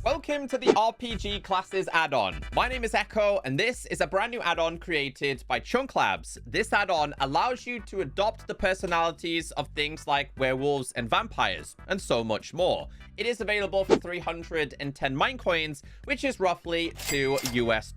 Welcome to the RPG Classes Addon. My name is Echo, and this is a brand new add-on created by Chunk Labs. This add-on allows you to adopt the personalities of things like werewolves and vampires, and so much more. It is available for 310 mine coins, which is roughly $2 US.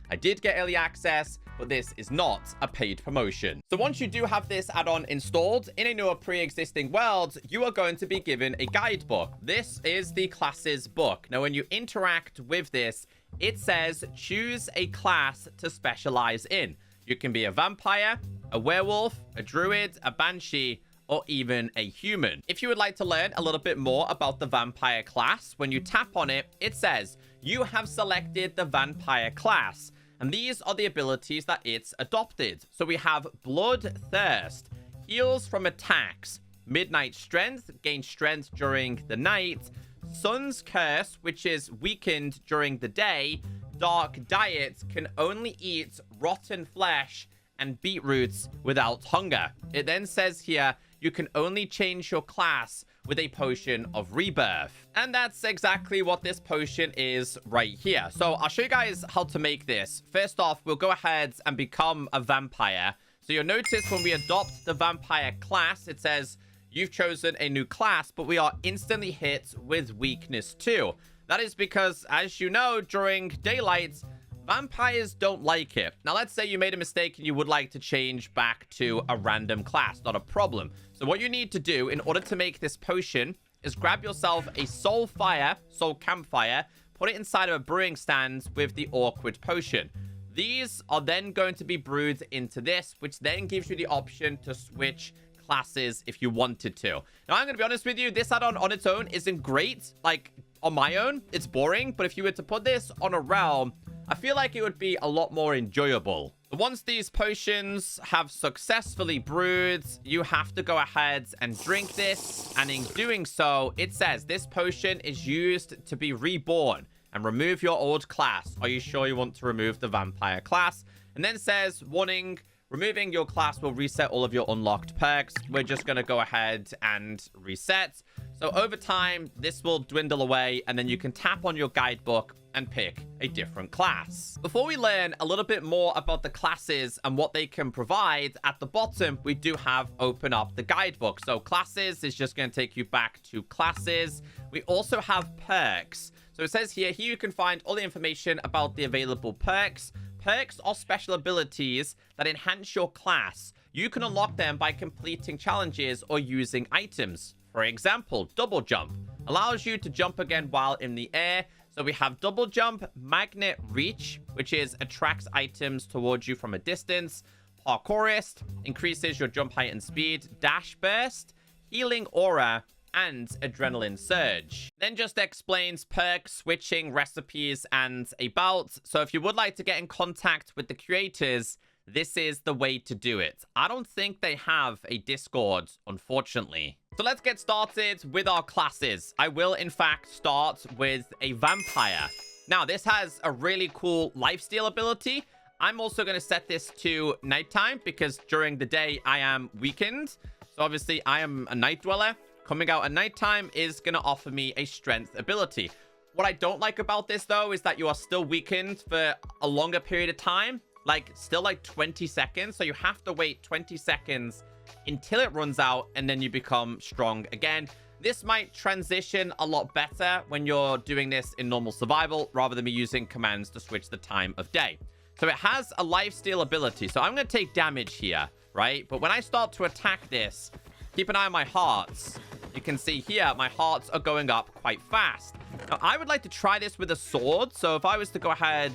I did get early access, but this is not a paid promotion. So once you do have this add-on installed in a newer pre-existing world, you are going to be given a guidebook. This is the classes book. Now, when you interact with this, it says choose a class to specialize in. You can be a vampire, a werewolf, a druid, a banshee, or even a human. If you would like to learn a little bit more about the vampire class, when you tap on it, it says you have selected the vampire class. And these are the abilities that it's adopted. So we have Bloodthirst, heals from attacks, Midnight Strength, gains strength during the night, Sun's Curse, which is weakened during the day, Dark Diet, can only eat rotten flesh, and beetroots without hunger. It then says here, you can only change your class with a potion of rebirth. And that's exactly what this potion is right here. So I'll show you guys how to make this. First off, we'll go ahead and become a vampire. So you'll notice when we adopt the vampire class, it says you've chosen a new class, but we are instantly hit with weakness 2. That is because, as you know, during daylight, vampires don't like it. Now, let's say you made a mistake and you would like to change back to a random class. Not a problem. So what you need to do in order to make this potion is grab yourself a soul campfire, put it inside of a brewing stand with the awkward potion. These are then going to be brewed into this, which then gives you the option to switch classes if you wanted to. Now, I'm going to be honest with you, this add-on on its own isn't great. Like, on my own, it's boring. But if you were to put this on a realm, I feel like it would be a lot more enjoyable. Once these potions have successfully brewed, you have to go ahead and drink this. And in doing so, it says this potion is used to be reborn and remove your old class. Are you sure you want to remove the vampire class? And then says, warning, removing your class will reset all of your unlocked perks. We're just going to go ahead and reset. So over time, this will dwindle away, and then you can tap on your guidebook and pick a different class. Before we learn a little bit more about the classes and what they can provide, at the bottom, we do have open up the guidebook. So classes is just going to take you back to classes. We also have perks. So it says here you can find all the information about the available perks. Perks are special abilities that enhance your class. You can unlock them by completing challenges or using items. For example, double jump allows you to jump again while in the air. So we have double jump, magnet reach, which is attracts items towards you from a distance. Parkourist increases your jump height and speed. Dash burst, healing aura, and adrenaline surge. Then just explains perks, switching, recipes, and about. So if you would like to get in contact with the creators, this is the way to do it. I don't think they have a Discord, unfortunately. So let's get started with our classes. I will, in fact, start with a vampire. Now, this has a really cool lifesteal ability. I'm also going to set this to nighttime because during the day, I am weakened. So obviously, I am a night dweller. Coming out at nighttime is going to offer me a strength ability. What I don't like about this, though, is that you are still weakened for a longer period of time. Like, still like 20 seconds. So you have to wait 20 seconds until it runs out, and then you become strong again. This might transition a lot better when you're doing this in normal survival, rather than me using commands to switch the time of day. So it has a lifesteal ability. So I'm going to take damage here, right? But when I start to attack this, keep an eye on my hearts. You can see here, my hearts are going up quite fast. Now, I would like to try this with a sword. So if I was to go ahead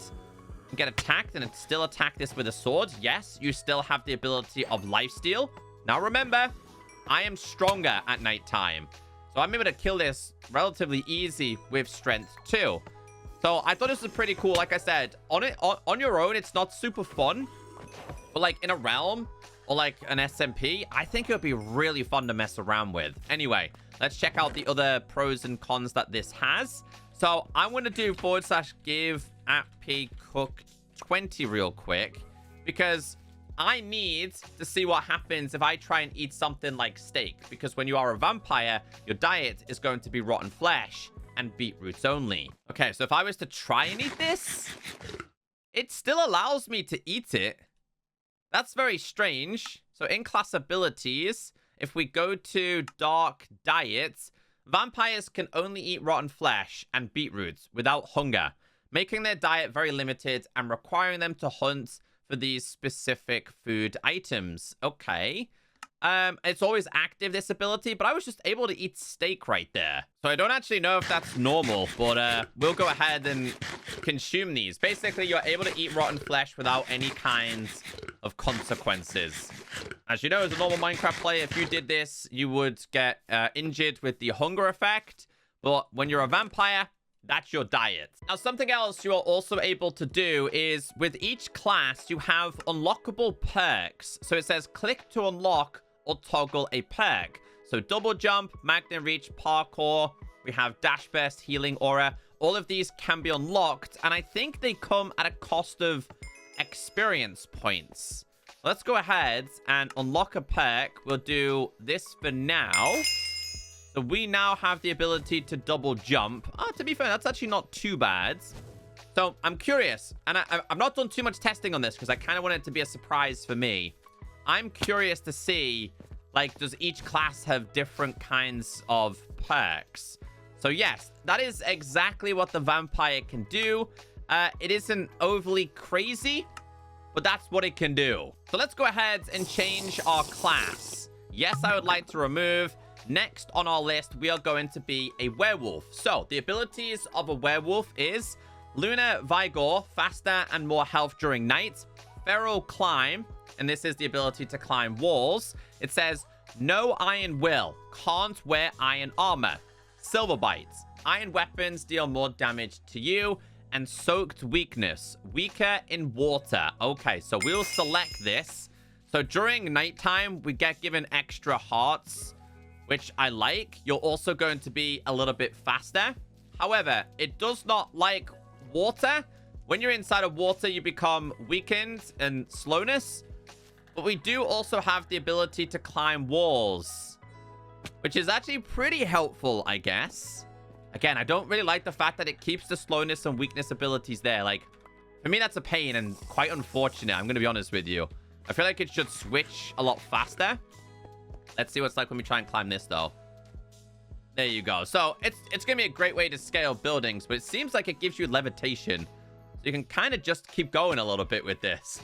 and get attacked and still attack this with a sword, yes, you still have the ability of lifesteal. Now, remember, I am stronger at nighttime. So I'm able to kill this relatively easy with strength 2. So I thought this was pretty cool. Like I said, on your own, it's not super fun. But like in a realm or like an SMP, I think it would be really fun to mess around with. Anyway, let's check out the other pros and cons that this has. So I'm going to do /give @p cook 20 real quick, because I need to see what happens if I try and eat something like steak. Because when you are a vampire, your diet is going to be rotten flesh and beetroots only. Okay, so if I was to try and eat this, it still allows me to eat it. That's very strange. So in class abilities, if we go to dark diets, vampires can only eat rotten flesh and beetroots without hunger, making their diet very limited and requiring them to hunt for these specific food items. Okay. It's always active, this ability, but I was just able to eat steak right there. So I don't actually know if that's normal, but we'll go ahead and consume these. Basically, you're able to eat rotten flesh without any kinds of consequences. As you know, as a normal Minecraft player, if you did this, you would get injured with the hunger effect. But when you're a vampire, that's your diet. Now, something else you are also able to do is with each class, you have unlockable perks. So it says click to unlock or toggle a perk. So double jump, magnet reach, parkour. We have dash burst, healing aura. All of these can be unlocked. And I think they come at a cost of experience points. Let's go ahead and unlock a perk. We'll do this for now. So we now have the ability to double jump. To be fair, that's actually not too bad. So I'm curious, and I've not done too much testing on this because I kind of want it to be a surprise for me. I'm curious to see, like, does each class have different kinds of perks? So yes, that is exactly what the vampire can do. It isn't overly crazy, but that's what it can do. So let's go ahead and change our class. Yes, I would like to remove. Next on our list, we are going to be a werewolf. So the abilities of a werewolf is Lunar Vigor, faster and more health during night. Feral Climb, and this is the ability to climb walls. It says no iron will, can't wear iron armor. Silver Bites, iron weapons deal more damage to you. And Soaked Weakness, weaker in water. Okay, so we'll select this. So during nighttime, we get given extra hearts, which I like. You're also going to be a little bit faster. However, it does not like water. When you're inside of water, you become weakened and slowness. But we do also have the ability to climb walls, which is actually pretty helpful, I guess. Again, I don't really like the fact that it keeps the slowness and weakness abilities there. Like, for me, that's a pain and quite unfortunate. I'm going to be honest with you. I feel like it should switch a lot faster. Let's see what it's like when we try and climb this, though. There you go. So it's going to be a great way to scale buildings, but it seems like it gives you levitation. So you can kind of just keep going a little bit with this,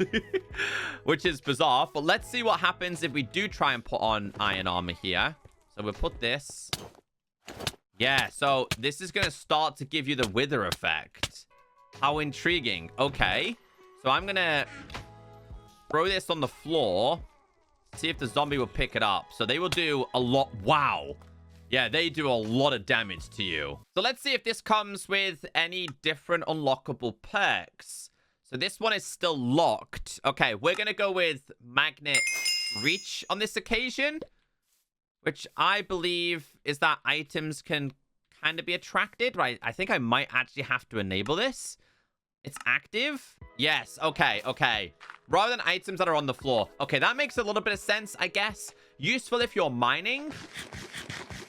which is bizarre. But let's see what happens if we do try and put on iron armor here. So we'll put this. Yeah, so this is going to start to give you the wither effect. How intriguing. Okay. So I'm going to throw this on the floor. See if the zombie will pick it up. So they will do a lot. Wow. Yeah, they do a lot of damage to you. So let's see if this comes with any different unlockable perks. So this one is still locked. Okay, we're going to go with Magnet Reach on this occasion, which I believe is that items can kind of be attracted, right? I think I might actually have to enable this. It's active. Yes. Okay. Okay. Rather than items that are on the floor. Okay. That makes a little bit of sense, I guess. Useful if you're mining.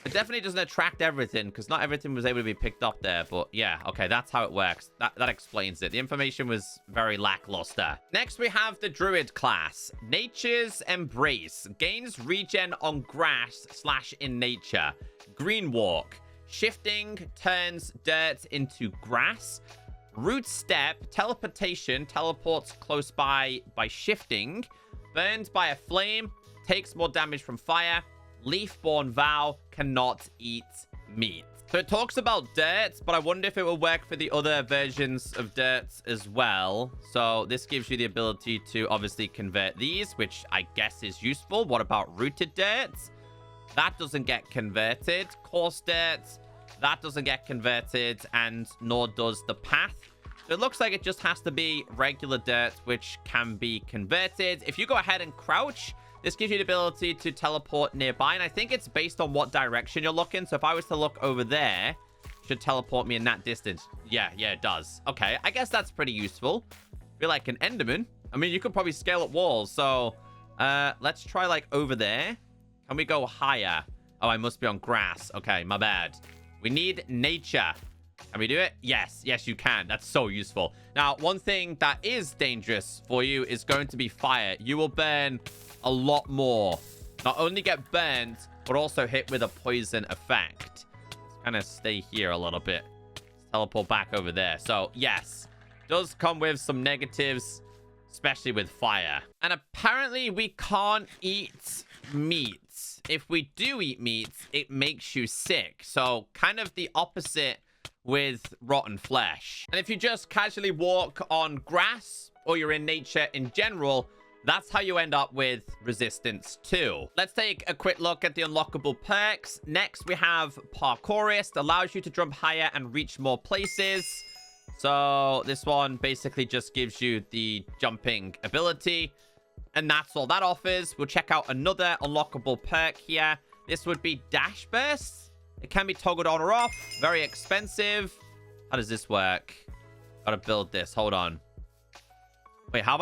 It definitely doesn't attract everything because not everything was able to be picked up there. But yeah. Okay. That's how it works. That explains it. The information was very lackluster. Next, we have the Druid class. Nature's Embrace. Gains regen on grass / in nature. Green Walk. Shifting turns dirt into grass. Root Step, teleportation, teleports close by shifting. Burned by a flame, takes more damage from fire. Leafborn Vow, cannot eat meat. So it talks about dirt, but I wonder if it will work for the other versions of dirt as well. So this gives you the ability to obviously convert these, which I guess is useful. What about rooted dirt? That doesn't get converted. Coarse dirt, that doesn't get converted, and nor does the path. So it looks like it just has to be regular dirt, which can be converted. If you go ahead and crouch, this gives you the ability to teleport nearby, and I think it's based on what direction you're looking. So if I was to look over there, it should teleport me in that distance. Yeah, it does. Okay, I guess that's pretty useful. I feel like an Enderman. I mean, you could probably scale up walls. So let's try like over there. Can we go higher? Oh, I must be on grass. Okay, my bad. We need nature. Can we do it? Yes. Yes, you can. That's so useful. Now, one thing that is dangerous for you is going to be fire. You will burn a lot more. Not only get burned, but also hit with a poison effect. Let's kind of stay here a little bit. Let's teleport back over there. So, yes. Does come with some negatives, especially with fire. And apparently, we can't eat meat. If we do eat meat, it makes you sick. So, kind of the opposite with rotten flesh. And if you just casually walk on grass or you're in nature in general, that's how you end up with resistance too. Let's take a quick look at the unlockable perks. Next, we have Parkourist. Allows you to jump higher and reach more places. So this one basically just gives you the jumping ability. And that's all that offers. We'll check out another unlockable perk here. This would be Dash Burst. It can be toggled on or off. Very expensive. How does this work? Gotta build this. Hold on. Wait, how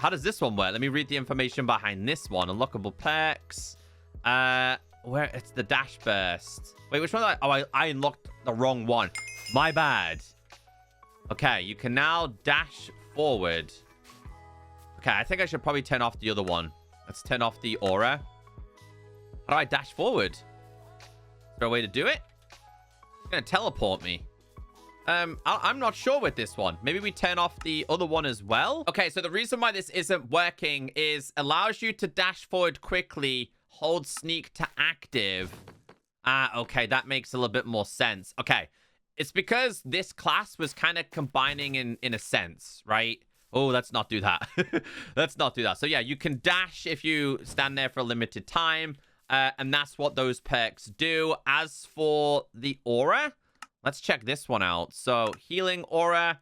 does this one work? Let me read the information behind this one. Unlockable perks. Where it's the Dash Burst. Wait, which one? I unlocked the wrong one. My bad. Okay, you can now dash forward. Okay, I think I should probably turn off the other one. Let's turn off the aura. How do I dash forward? Is there a way to do it? It's gonna teleport me. I'm not sure with this one. Maybe we turn off the other one as well. Okay, so the reason why this isn't working is allows you to dash forward quickly, hold sneak to active. Okay, that makes a little bit more sense. Okay, it's because this class was kind of combining in a sense, right? Oh, let's not do that. Let's not do that. So yeah, you can dash if you stand there for a limited time. And that's what those perks do. As for the aura, let's check this one out. So healing aura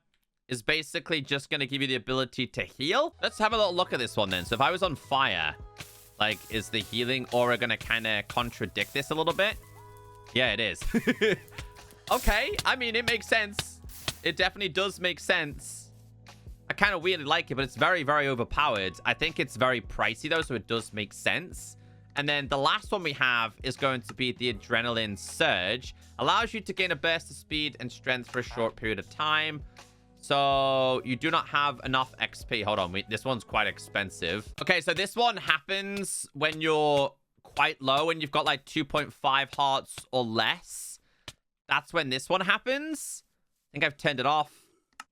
is basically just going to give you the ability to heal. Let's have a little look at this one then. So if I was on fire, like, is the healing aura going to kind of contradict this a little bit? Yeah, it is. Okay, I mean, it makes sense. It definitely does make sense. I kind of weirdly like it, but it's very, very overpowered. I think it's very pricey, though, so it does make sense. And then the last one we have is going to be the Adrenaline Surge. Allows you to gain a burst of speed and strength for a short period of time. So you do not have enough XP. Hold on, this one's quite expensive. Okay, so this one happens when you're quite low and you've got like 2.5 hearts or less. That's when this one happens. I think I've turned it off.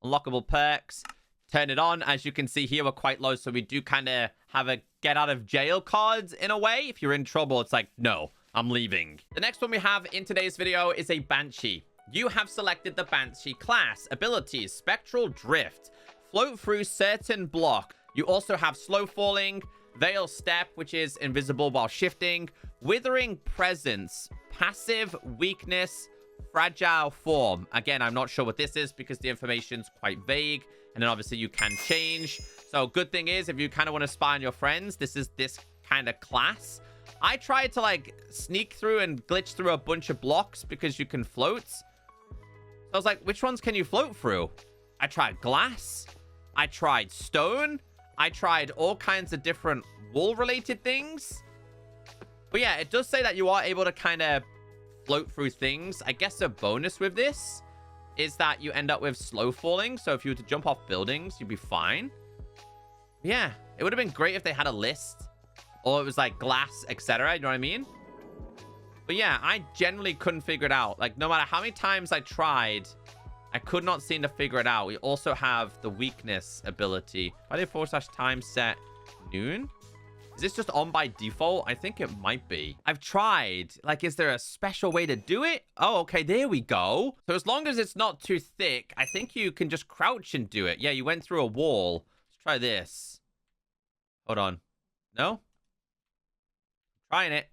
Unlockable perks. Turn it on. As you can see here, we're quite low, so we do kind of have a get out of jail card in a way. If you're in trouble, it's like, no, I'm leaving. The next one we have in today's video is a Banshee. You have selected the Banshee class. Abilities: Spectral Drift, float through certain block. You also have slow falling, Veil Step, which is invisible while shifting, Withering Presence, passive weakness, fragile form. Again, I'm not sure what this is because the information's quite vague. And then obviously you can change. So good thing is, if you kind of want to spy on your friends, this is this kind of class. I tried to like sneak through and glitch through a bunch of blocks because you can float. So I was like, which ones can you float through? I tried glass. I tried stone. I tried all kinds of different wool-related things. But yeah, it does say that you are able to kind of float through things. I guess a bonus with this is that you end up with slow falling. So if you were to jump off buildings, you'd be fine. Yeah, it would have been great if they had a list. Or it was like glass, etc. You know what I mean? But yeah, I generally couldn't figure it out. Like, no matter how many times I tried, I could not seem to figure it out. We also have the weakness ability. Why did /time set noon? Is this just on by default? I think it might be. I've tried. Like, is there a special way to do it? Oh, okay, there we go. So as long as it's not too thick, I think you can just crouch and do it. Yeah, you went through a wall. Let's try this. Hold on. No? Trying it.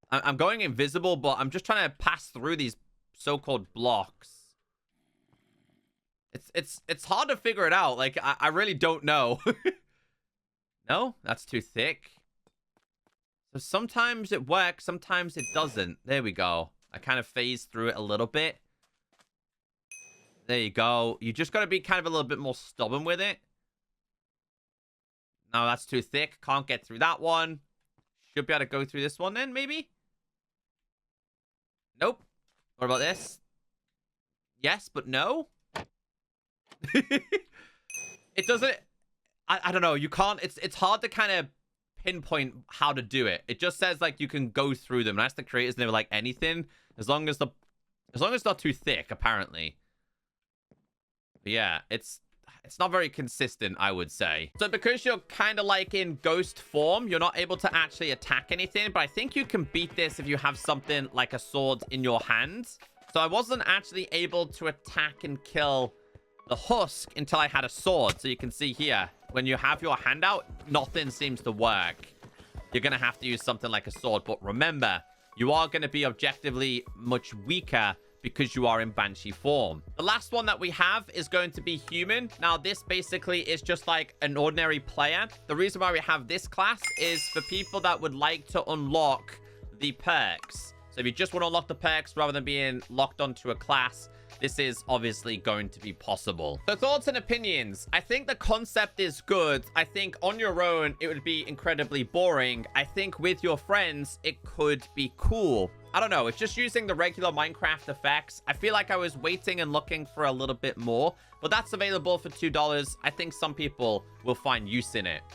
I'm going invisible, but I'm just trying to pass through these so-called blocks. It's hard to figure it out. Like, I really don't know. No, that's too thick. So sometimes it works, sometimes it doesn't. There we go. I kind of phased through it a little bit. There you go. You just got to be kind of a little bit more stubborn with it. No, that's too thick. Can't get through that one. Should be able to go through this one then, maybe? Nope. What about this? Yes, but no. It doesn't... I don't know. You can't... It's hard to kind of pinpoint how to do it. It just says, like, you can go through them. And that's the creators never like anything. As long as it's not too thick, apparently. But yeah, it's not very consistent, I would say. So because you're kind of like in ghost form, you're not able to actually attack anything. But I think you can beat this if you have something like a sword in your hand. So I wasn't actually able to attack and kill the husk until I had a sword. So you can see here, when you have your hand out, nothing seems to work. You're going to have to use something like a sword. But remember, you are going to be objectively much weaker because you are in Banshee form. The last one that we have is going to be human. Now, this basically is just like an ordinary player. The reason why we have this class is for people that would like to unlock the perks. So if you just want to unlock the perks rather than being locked onto a class, this is obviously going to be possible. So thoughts and opinions. I think the concept is good. I think on your own, it would be incredibly boring. I think with your friends, it could be cool. I don't know. It's just using the regular Minecraft effects. I feel like I was waiting and looking for a little bit more, but that's available for $2. I think some people will find use in it.